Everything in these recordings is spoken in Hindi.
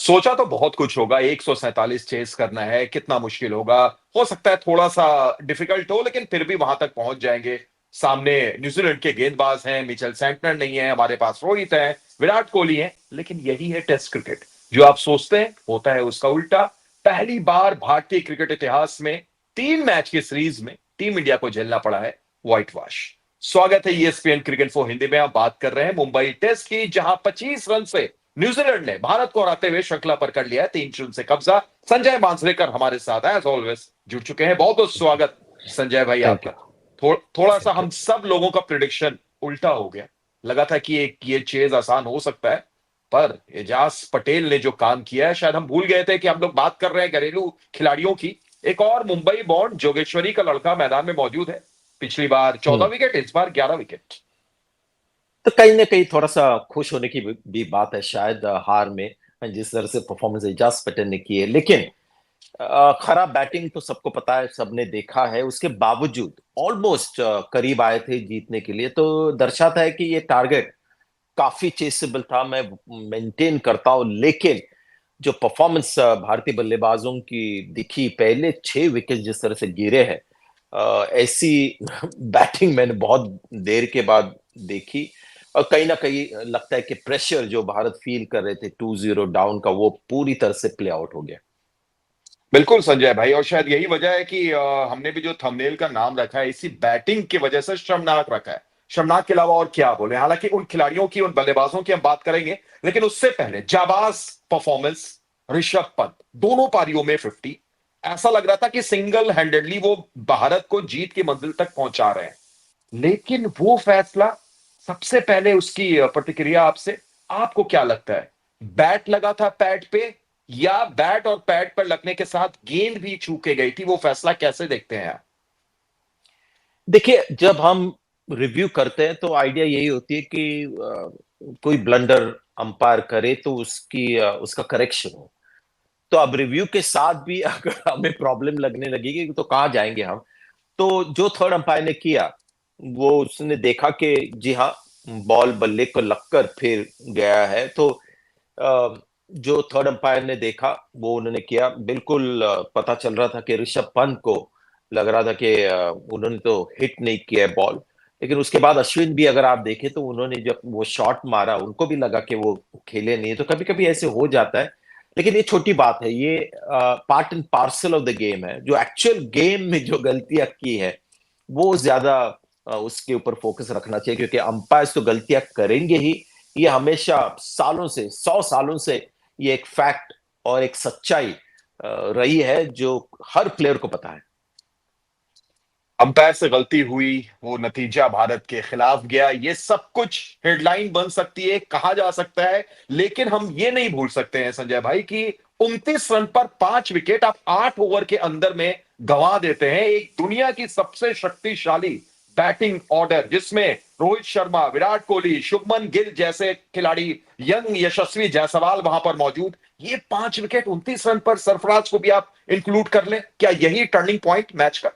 सोचा तो बहुत कुछ होगा, 147 चेस करना है, कितना मुश्किल होगा। हो सकता है थोड़ा-सा डिफिकल्ट हो, लेकिन फिर भी वहां तक पहुंच जाएंगे। सामने न्यूजीलैंड के गेंदबाज हैं, मिचेल सेंटनर नहीं है, हमारे पास रोहित है, विराट कोहली है। लेकिन यही है टेस्ट क्रिकेट। जो आप सोचते हैं, होता है उसका उल्टा। पहली बार भारतीय क्रिकेट इतिहास में 3 मैच की सीरीज में टीम इंडिया को झेलना पड़ा है व्हाइट वॉश। स्वागत है ईएसपीएन क्रिकेट फॉर हिंदी में। आप बात कर रहे हैं मुंबई टेस्ट की, जहां 25 रन से न्यूजीलैंड ने भारत को हराते हुए श्रृंखला पर कर लिया है 3-0 से कब्जा। संजय मांसरेकर हमारे साथ एज ऑलवेज जुड़ चुके हैं। बहुत बहुत स्वागत संजय भाई थैंक आपका। यू। थोड़ा सा थैंक यू। हम सब लोगों का प्रिडिक्शन उल्टा हो गया। लगा था कि ये चेज आसान हो सकता है, पर एजाज पटेल ने जो काम किया है, शायद हम भूल गए थे कि हम लोग बात कर रहे हैं घरेलू खिलाड़ियों की। एक और मुंबई बॉर्न जोगेश्वरी का लड़का मैदान में मौजूद है। पिछली बार 14 विकेट, इस बार 11 विकेट। तो कहीं ना कहीं थोड़ा सा खुश होने की भी बात है शायद हार में, जिस तरह से परफॉर्मेंस एजाज पटेल ने की है। लेकिन खराब बैटिंग तो सबको पता है, सबने देखा है। उसके बावजूद ऑलमोस्ट करीब आए थे जीतने के लिए, तो दर्शाता है कि ये टारगेट काफी चेसेबल था। मैं मेंटेन करता हूँ, लेकिन जो परफॉर्मेंस भारतीय बल्लेबाजों की दिखी, पहले 6 विकेट जिस तरह से गिरे हैं, ऐसी बैटिंग मैंने बहुत देर के बाद देखी। और कहीं ना कहीं लगता है कि प्रेशर जो भारत फील कर रहे थे 2-0 डाउन का, वो पूरी तरह से प्ले आउट हो गया। बिल्कुल संजय भाई, और शायद यही वजह है कि हमने भी जो थंबनेल का नाम रखा है, इसी बैटिंग की वजह से शर्मनाक रखा है। शर्मनाक के अलावा और क्या बोले। हालांकि उन खिलाड़ियों की, उन बल्लेबाजों की हम बात करेंगे, लेकिन उससे पहले जाबाज परफॉर्मेंस। ऋषभ पंत दोनों पारियों में 50। ऐसा लग रहा था कि सिंगल हैंडेडली वो भारत को जीत की मंजिल तक पहुंचा रहे हैं। लेकिन वो फैसला, सबसे पहले उसकी प्रतिक्रिया आपसे। आपको क्या लगता है, बैट लगा था पैड पे, या बैट और पैड पर लगने के साथ गेंद भी छू के गई थी? वो फैसला कैसे देखते हैं आप? देखिए, जब हम रिव्यू करते हैं तो आइडिया यही होती है कि कोई ब्लंडर अंपायर करे तो उसका करेक्शन हो। तो अब रिव्यू के साथ भी अगर हमें प्रॉब्लम लगने लगेगी तो कहाँ जाएंगे हम। तो जो थर्ड अंपायर ने किया, वो उसने देखा कि जी हाँ, बॉल बल्ले को लगकर फिर गया है। तो जो थर्ड अंपायर ने देखा वो उन्होंने किया। बिल्कुल पता चल रहा था कि ऋषभ पंत को लग रहा था कि उन्होंने तो हिट नहीं किया है बॉल। लेकिन उसके बाद अश्विन भी अगर आप देखें तो उन्होंने जब वो शॉट मारा, उनको भी लगा कि वो खेले नहीं है। तो कभी कभी ऐसे हो जाता है, लेकिन ये छोटी बात है। ये part and parcel of the game है। जो एक्चुअल गेम में जो गलतियां की है, वो ज्यादा उसके ऊपर फोकस रखना चाहिए, क्योंकि अंपायर्स तो गलतियां करेंगे ही। ये हमेशा सालों से, 100 सालों से ये एक फैक्ट और एक सच्चाई रही है, जो हर प्लेयर को पता है। अंपायर से गलती हुई, वो नतीजा भारत के खिलाफ गया, ये सब कुछ हेडलाइन बन सकती है, कहा जा सकता है। लेकिन हम ये नहीं भूल सकते हैं संजय भाई कि 29 रन पर 5 विकेट आप 8 ओवर के अंदर में गंवा देते हैं। एक दुनिया की सबसे शक्तिशाली बैटिंग ऑर्डर, जिसमें रोहित शर्मा, विराट कोहली, शुभमन गिल जैसे खिलाड़ी, यंग यशस्वी जायसवाल वहां पर मौजूद। ये 5 विकेट 29 रन पर, सरफराज को भी आप इंक्लूड कर लें, क्या यही टर्निंग पॉइंट मैच का?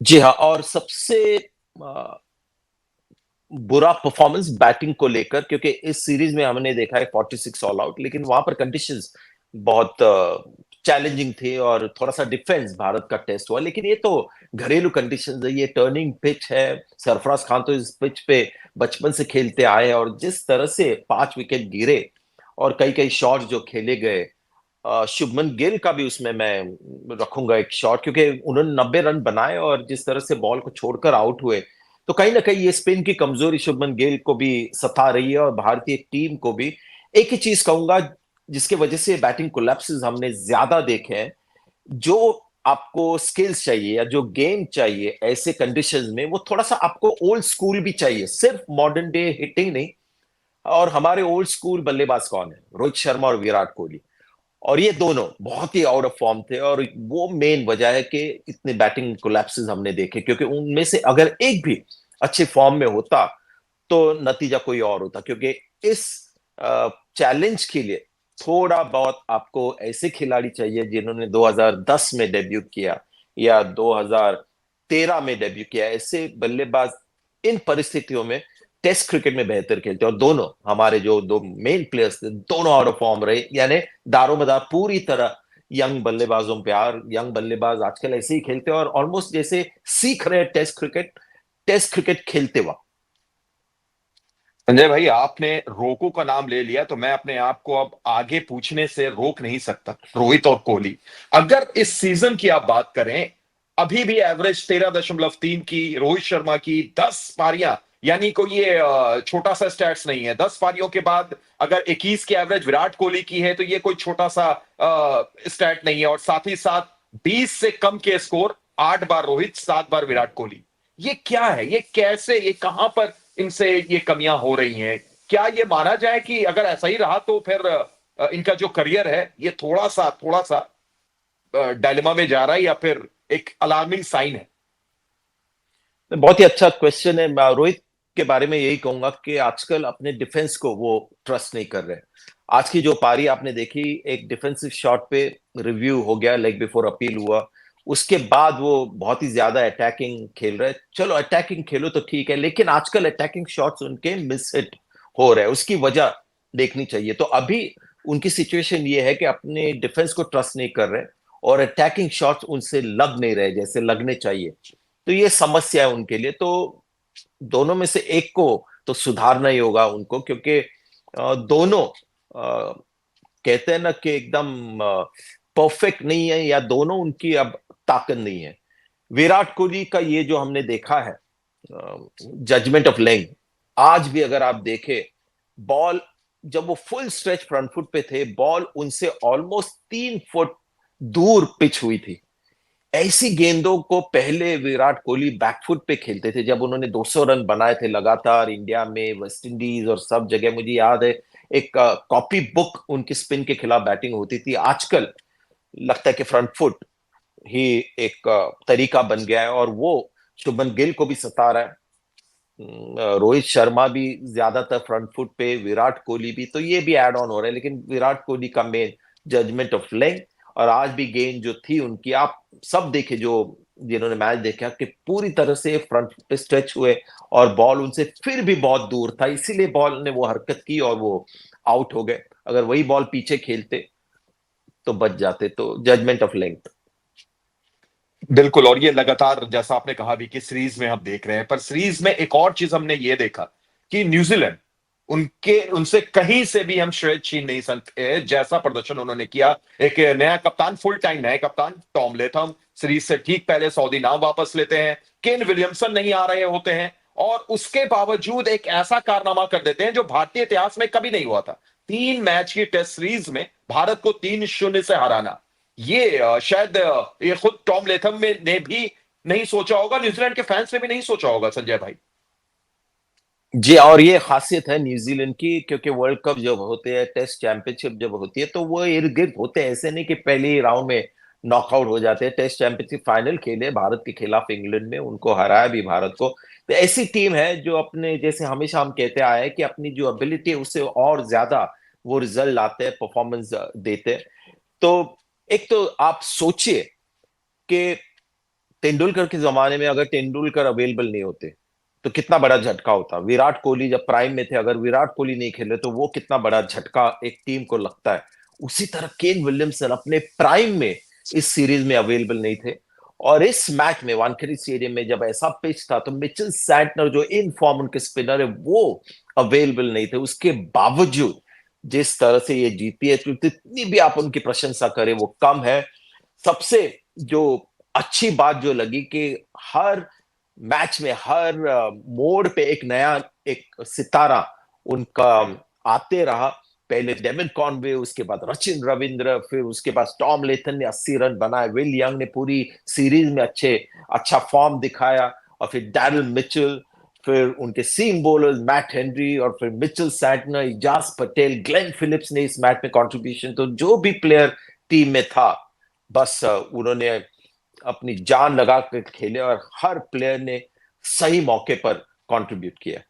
जी हाँ, और सबसे बुरा परफॉर्मेंस बैटिंग को लेकर, क्योंकि इस सीरीज में हमने देखा है 46 ऑल आउट, लेकिन वहां पर कंडीशंस बहुत चैलेंजिंग थे और थोड़ा सा डिफेंस भारत का टेस्ट हुआ। लेकिन ये तो घरेलू कंडीशंस है, ये टर्निंग पिच है। सरफराज खान तो इस पिच पे बचपन से खेलते आए हैं, और जिस तरह से 5 विकेट गिरे और कई कई शॉट जो खेले गए, शुभमन गिल का भी उसमें मैं रखूंगा एक शॉट, क्योंकि उन्होंने 90 रन बनाए और जिस तरह से बॉल को छोड़कर आउट हुए। तो कहीं ना कहीं ये स्पिन की कमजोरी शुभमन गिल को भी सता रही है, और भारतीय टीम को भी। एक ही चीज कहूंगा जिसकी वजह से बैटिंग कोलैप्सेस हमने ज्यादा देखे हैं। जो आपको स्किल्स चाहिए या जो गेम चाहिए ऐसे कंडीशंस में, वो थोड़ा सा आपको ओल्ड स्कूल भी चाहिए, सिर्फ मॉडर्न डे हिटिंग नहीं। और हमारे ओल्ड स्कूल बल्लेबाज कौन है? रोहित शर्मा और विराट कोहली। और ये दोनों बहुत ही आउट ऑफ फॉर्म थे, और वो मेन वजह है कि इतने बैटिंग कोलैप्सेस हमने देखे, क्योंकि उनमें से अगर एक भी अच्छे फॉर्म में होता तो नतीजा कोई और होता। क्योंकि इस चैलेंज के लिए थोड़ा बहुत आपको ऐसे खिलाड़ी चाहिए जिन्होंने 2010 में डेब्यू किया या 2013 में डेब्यू किया। ऐसे बल्लेबाज इन परिस्थितियों में टेस्ट क्रिकेट में बेहतर खेलते हैं, और दोनों हमारे जो दो मेन प्लेयर्स थे दोनों आउट ऑफ फॉर्म रहे, यानी दारोमदार पूरी तरह यंग बल्लेबाजों पे। और यंग बल्लेबाज आजकल ऐसे ही खेलते हैं और ऑलमोस्ट जैसे सीख रहे हैं टेस्ट क्रिकेट खेलते वक्त। संजय भाई, आपने रोको का नाम ले लिया तो मैं अपने आप को अब आगे पूछने से रोक नहीं सकता। रोहित और कोहली, अगर इस सीजन की आप बात करें, अभी भी एवरेज 13.3 की रोहित शर्मा की, 10 पारियां, यानी कोई ये छोटा सा स्टैट्स नहीं है। 10 पारियों के बाद अगर 21 की एवरेज विराट कोहली की है तो ये कोई छोटा सा स्टैट नहीं है। और साथ ही साथ 20 से कम के स्कोर, 8 बार रोहित, 7 बार विराट कोहली। ये क्या है, ये कैसे, ये कहां पर इनसे ये कमियां हो रही हैं? क्या ये माना जाए कि अगर ऐसा ही रहा तो फिर इनका जो करियर है ये थोड़ा सा डायलेमा में जा रहा है, या फिर एक अलार्मिंग साइन है? बहुत ही अच्छा क्वेश्चन है। मैं रोहित के बारे में यही कहूंगा कि आजकल अपने डिफेंस को वो ट्रस्ट नहीं कर रहे। आज की जो पारी आपने देखी, एक डिफेंसिव शॉट पे रिव्यू हो गया, लेग बिफोर अपील हुआ, उसके बाद वो बहुत ही ज्यादा अटैकिंग खेल रहे। चलो अटैकिंग खेलो तो ठीक है, लेकिन आजकल अटैकिंग शॉट्स उनके मिस हिट हो रहे हैं, उसकी वजह देखनी चाहिए। तो अभी उनकी सिचुएशन ये है कि अपने डिफेंस को ट्रस्ट नहीं कर रहे और अटैकिंग शॉट्स उनसे लग नहीं रहे जैसे लगने चाहिए। तो ये समस्या है उनके लिए। तो दोनों में से एक को तो सुधारना ही होगा उनको, क्योंकि दोनों कहते हैं ना कि एकदम परफेक्ट नहीं है, या दोनों उनकी अब ताकत नहीं है। विराट कोहली का ये जो हमने देखा है जजमेंट ऑफ लेंथ, आज भी अगर आप देखें, बॉल जब वो फुल स्ट्रेच फ्रंट फुट पे थे, बॉल उनसे ऑलमोस्ट 3 फुट दूर पिच हुई थी। ऐसी गेंदों को पहले विराट कोहली बैकफुट पे खेलते थे जब उन्होंने 200 रन बनाए थे लगातार इंडिया में, वेस्ट इंडीज और सब जगह। मुझे याद है एक कॉपी बुक उनकी स्पिन के खिलाफ बैटिंग होती थी। आजकल लगता है कि फ्रंट फुट ही एक तरीका बन गया है, और वो शुभमन गिल को भी सता रहा है। रोहित शर्मा भी ज्यादातर फ्रंट फुट पे, विराट कोहली भी, तो ये भी एड ऑन हो रहा है। लेकिन विराट कोहली का मेन जजमेंट ऑफ लेंथ, और आज भी गेंद जो थी उनकी, आप सब देखे जो जिन्होंने मैच देखा, कि पूरी तरह से फ्रंट पे स्ट्रेच हुए और बॉल उनसे फिर भी बहुत दूर था, इसीलिए बॉल ने वो हरकत की और वो आउट हो गए। अगर वही बॉल पीछे खेलते तो बच जाते। तो जजमेंट ऑफ लेंथ। बिल्कुल। और ये लगातार, जैसा आपने कहा भी कि सीरीज में हम देख रहे हैं, पर सीरीज में एक और चीज हमने ये देखा कि न्यूजीलैंड, उनके उनसे कहीं से भी हम श्रेय छीन नहीं सकते जैसा प्रदर्शन उन्होंने किया। एक नया कप्तान, फुल टाइम नए कप्तान टॉम लेथम सीरीज से ठीक पहले सऊदी नाम वापस लेते हैं। केन विलियमसन नहीं आ रहे होते हैं, और उसके बावजूद एक ऐसा कारनामा कर देते हैं जो भारतीय इतिहास में कभी नहीं हुआ था। 3 मैच की टेस्ट सीरीज में भारत को 3-0 से हराना, ये शायद ये खुद टॉम लेथम में ने भी नहीं सोचा होगा, न्यूजीलैंड के फैंस ने भी नहीं सोचा होगा, संजय भाई। जी, और ये खासियत है न्यूजीलैंड की, क्योंकि वर्ल्ड कप जब होते हैं, टेस्ट चैंपियनशिप जब होती है, तो वो इर्द गिर्द होते हैं। ऐसे नहीं कि पहले ही राउंड में नॉकआउट हो जाते हैं। टेस्ट चैंपियनशिप फाइनल खेले भारत के खिलाफ इंग्लैंड में, उनको हराया भी भारत को। तो ऐसी टीम है जो अपने, जैसे हमेशा हम कहते आए हैं कि अपनी जो एबिलिटी है उससे और ज्यादा वो रिजल्ट लाते हैं, परफॉर्मेंस देते हैं। तो एक तो आप सोचिए कि तेंदुलकर के जमाने में अगर तेंदुलकर अवेलेबल नहीं होते तो कितना बड़ा झटका होता। विराट कोहली जब प्राइम में थे, अगर विराट कोहली नहीं खेले तो वो कितना बड़ा झटका एक टीम को लगता है। उसी तरह केन विलियमसन अपने प्राइम में इस सीरीज में अवेलेबल नहीं थे, और इस मैच में वानखेड़े स्टेडियम में जब ऐसा पिच था तो मिचेल सैंटनर जो इन फॉर्म उनके स्पिनर है वो अवेलेबल नहीं थे। उसके बावजूद जिस तरह से ये जीती है, तो जितनी भी आप उनकी प्रशंसा करें वो कम है। सबसे जो अच्छी बात जो लगी कि हर मैच में, हर मोड़ पे एक नया, एक सितारा उनका आते रहा। पहले डेविड कॉनवे, उसके बाद सचिन रविंद्र, फिर उसके बाद टॉम लेथन ने 80 रन बनाए, विल यंग ने पूरी सीरीज में अच्छा फॉर्म दिखाया, और फिर डैरिल मिचेल, फिर उनके सीम बॉलर्स मैट हेनरी, और फिर Mitchell Santner, Ajaz Patel, Glenn Phillips ने इस मैच में कंट्रीब्यूशन। तो जो भी प्लेयर टीम में था, बस उन्होंने अपनी जान लगा कर खेले, और हर प्लेयर ने सही मौके पर कंट्रीब्यूट किया।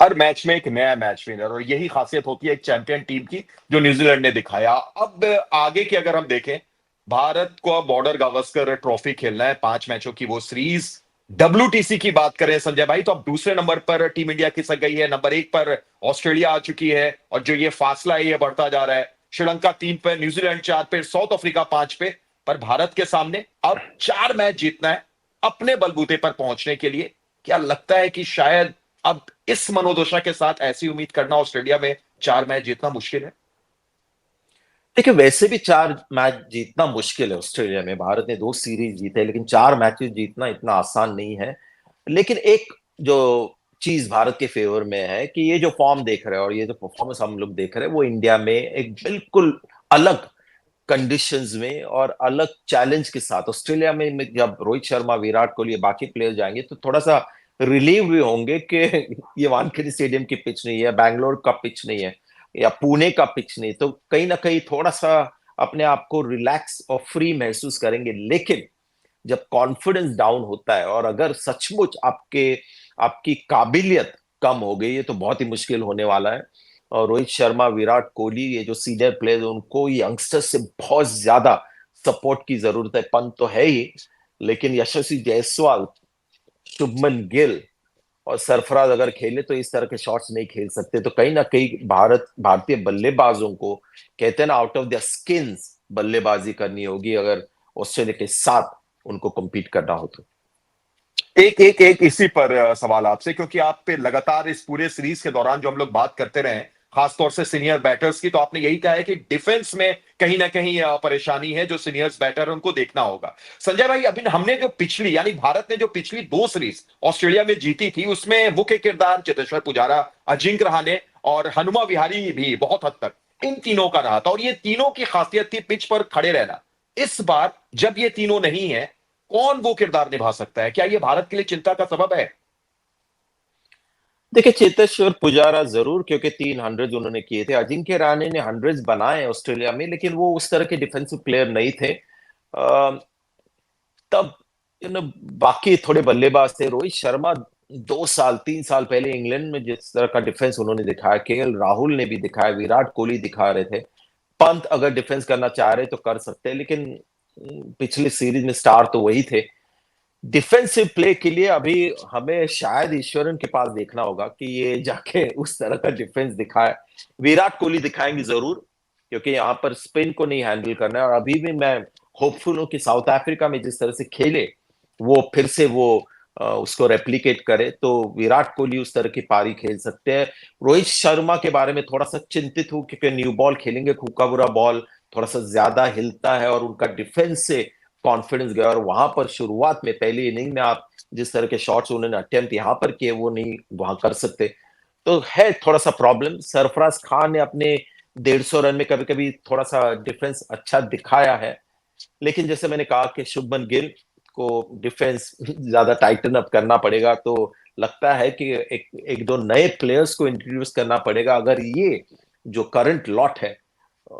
हर मैच में एक नया मैच विनर, और यही खासियत होती है एक चैंपियन टीम की, जो न्यूजीलैंड ने दिखाया। अब आगे की अगर हम देखें, भारत को अब बॉर्डर गावस्कर ट्रॉफी खेलना है, 5 मैचों की वो सीरीज। WTC की बात करें संजय भाई, तो अब दूसरे नंबर पर टीम इंडिया खिसक गई है, नंबर 1 पर ऑस्ट्रेलिया आ चुकी है, और जो ये फासला है ये बढ़ता जा रहा है। श्रीलंका 3 पे, न्यूजीलैंड 4 पे, साउथ अफ्रीका 5 पे। पर भारत के सामने अब 4 मैच जीतना है अपने बलबूते पर पहुंचने के लिए। क्या लगता है कि शायद अब इस मनोदशा के साथ ऐसी उम्मीद करना ऑस्ट्रेलिया में 4 मैच जीतना मुश्किल है? देखिए, वैसे भी 4 मैच जीतना मुश्किल है ऑस्ट्रेलिया में। भारत ने 2 सीरीज जीते, लेकिन 4 मैचेस जीतना इतना आसान नहीं है। लेकिन एक जो चीज भारत के फेवर में है कि ये जो फॉर्म देख रहे हैं और ये जो परफॉर्मेंस हम लोग देख रहे हैं, वो इंडिया में एक बिल्कुल अलग कंडीशंस में और अलग चैलेंज के साथ। ऑस्ट्रेलिया में जब रोहित शर्मा, विराट कोहली, बाकी प्लेयर जाएंगे तो थोड़ा सा रिलीव भी होंगे कि ये वानखेड़े स्टेडियम की पिच नहीं है, बैंगलोर का पिच नहीं है, या पुणे का पिच नहीं, तो कहीं ना कहीं थोड़ा सा अपने आप को रिलैक्स और फ्री महसूस करेंगे। लेकिन जब कॉन्फिडेंस डाउन होता है और अगर सचमुच आपकी काबिलियत कम हो गई है, तो बहुत ही मुश्किल होने वाला है। और रोहित शर्मा, विराट कोहली, ये जो सीनियर प्लेयर्स, उनको यंगस्टर्स से बहुत ज्यादा सपोर्ट की जरूरत है। पंत तो है ही, लेकिन यशस्वी जायसवाल, शुभमन गिल और सरफराज अगर खेले तो इस तरह के शॉट्स नहीं खेल सकते। तो कहीं ना कहीं भारतीय बल्लेबाजों को, कहते हैं ना, आउट ऑफ द स्किन्स बल्लेबाजी करनी होगी अगर ऑस्ट्रेलिया के साथ उनको कम्पीट करना हो तो। एक इसी पर सवाल आपसे, क्योंकि आप पे लगातार इस पूरे सीरीज के दौरान जो हम लोग बात करते रहे, खासतौर से सीनियर बैटर्स की, तो आपने यही कहा है कि डिफेंस में कहीं ना कहीं परेशानी है, जो सीनियर्स बैटर उनको देखना होगा। संजय भाई, अभी हमने जो पिछली, यानी भारत ने जो पिछली 2 सीरीज ऑस्ट्रेलिया में जीती थी, उसमें मुख्य किरदार चेतेश्वर पुजारा, अजिंक्य रहाणे और हनुमा विहारी भी बहुत हद तक इन तीनों का रहा था, और ये तीनों की खासियत थी पिच पर खड़े रहना। इस बार जब ये तीनों नहीं है, कौन वो किरदार निभा सकता है? क्या ये भारत के लिए चिंता का सबब है? देखिए, चेतेश्वर पुजारा जरूर, क्योंकि 300 उन्होंने किए थे। अजिंक्य रहाणे ने 100 बनाए ऑस्ट्रेलिया में, लेकिन वो उस तरह के डिफेंसिव प्लेयर नहीं थे। तब बाकी थोड़े बल्लेबाज थे। रोहित शर्मा 2 साल 3 साल पहले इंग्लैंड में जिस तरह का डिफेंस उन्होंने दिखाया, केएल राहुल ने भी दिखाया, विराट कोहली दिखा रहे थे। पंत अगर डिफेंस करना चाह रहे तो कर सकते हैं, लेकिन पिछले सीरीज में स्टार तो वही थे। डिफेंसिव प्ले के लिए अभी हमें शायद ईश्वरन के पास देखना होगा कि ये जाके उस तरह का डिफेंस दिखाए। विराट कोहली दिखाएंगे जरूर, क्योंकि यहाँ पर स्पिन को नहीं हैंडल करना है। और अभी भी मैं होपफुल हूं कि साउथ अफ्रीका में जिस तरह से खेले, वो फिर से वो उसको रेप्लिकेट करे, तो विराट कोहली उस तरह की पारी खेल सकते हैं। रोहित शर्मा के बारे में थोड़ा सा चिंतित हूं, क्योंकि न्यू बॉल खेलेंगे, खूका बुरा बॉल थोड़ा सा ज्यादा हिलता है और उनका डिफेंस से कॉन्फिडेंस गया। और वहां पर शुरुआत में पहली इनिंग में आप जिस तरह के शॉट्स उन्होंने अटेम्प्ट यहाँ पर किए, वो नहीं वहां कर सकते। तो है थोड़ा सा प्रॉब्लम। सरफराज खान ने अपने 150 रन में कभी कभी थोड़ा सा डिफेंस अच्छा दिखाया है, लेकिन जैसे मैंने कहा कि शुभमन गिल को डिफेंस ज्यादा टाइटन अप करना पड़ेगा। तो लगता है कि एक दो नए प्लेयर्स को इंट्रोड्यूस करना पड़ेगा अगर ये जो करंट लॉट है,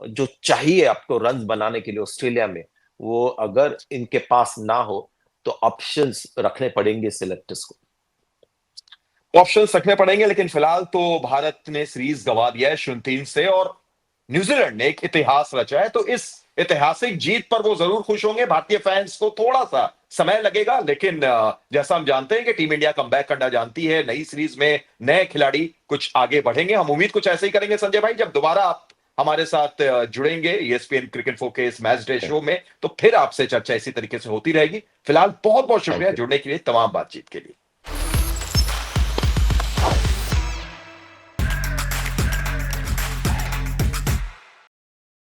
जो चाहिए आपको रन बनाने के लिए ऑस्ट्रेलिया में, वो अगर इनके पास ना हो, तो ऑप्शंस रखने पड़ेंगे सिलेक्टर्स को। ऑप्शंस रखने पड़ेंगे, लेकिन फिलहाल तो भारत ने सीरीज गंवा दिया है 0-3 से, और न्यूजीलैंड ने एक इतिहास रचा है। तो इस ऐतिहासिक जीत पर वो जरूर खुश होंगे। भारतीय फैंस को थोड़ा सा समय लगेगा, लेकिन जैसा हम जानते हैं कि टीम इंडिया कमबैक करना जानती है, नई सीरीज में नए खिलाड़ी कुछ आगे बढ़ेंगे। हम उम्मीद कुछ ऐसे ही करेंगे संजय भाई, जब दोबारा आप हमारे साथ जुड़ेंगे ESPN cricket focus match day show में, तो फिर आपसे चर्चा इसी तरीके से होती रहेगी। फिलहाल बहुत बहुत थैंक शुक्रिया यू। जुड़ने के लिए, तमाम बातचीत के लिए।